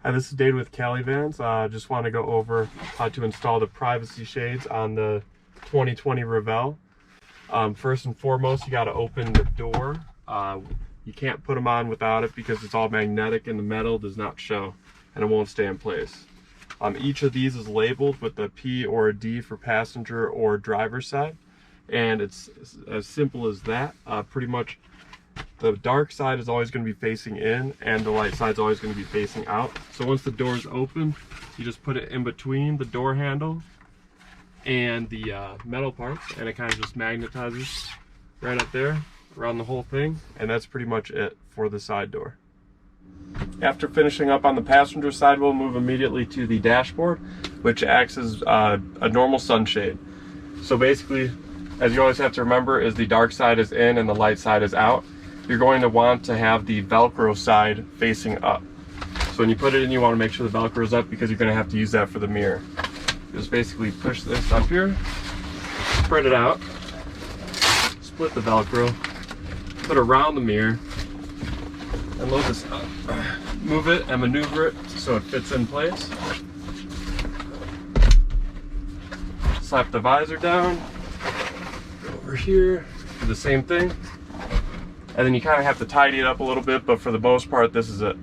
Hi, this is Dave with Cali Vans. Just want to go over how to install the privacy shades on the 2020 Revel. First and foremost, you got to open the door. You can't put them on without it because it's all magnetic and the metal does not show and it won't stay in place. Each of these is labeled with a P or a D for passenger or driver side, and it's as simple as that. Pretty much the dark side is always going to be facing in and the light side is always going to be facing out. So once the door is open, you just put it in between the door handle and the metal parts, and it kind of just magnetizes right up there around the whole thing, and that's pretty much it for the side door. After finishing up on the passenger side, we'll move immediately to the dashboard, which acts as a normal sunshade. So basically, as you always have to remember, is the dark side is in and the light side is out. You're going to want to have the Velcro side facing up. So when you put it in, you want to make sure the Velcro is up because you're going to have to use that for the mirror. Just basically push this up here, spread it out, split the Velcro, put it around the mirror, and load this up. Move it and maneuver it so it fits in place. Slap the visor down, go over here, do the same thing. And then you kind of have to tidy it up a little bit, but for the most part, this is it.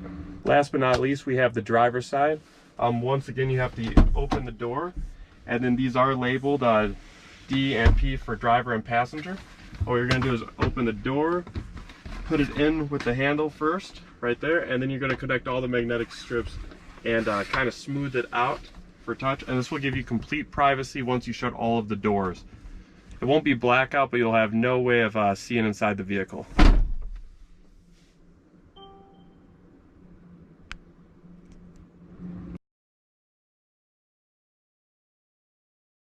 Last but not least, we have the driver's side. Once again, you have to open the door, and then these are labeled D and P for driver and passenger. What you're going to do is open the door, put it in with the handle first, right there, and then you're going to connect all the magnetic strips and kind of smooth it out for touch. And this will give you complete privacy once you shut all of the doors. It won't be blackout, but you'll have no way of seeing inside the vehicle.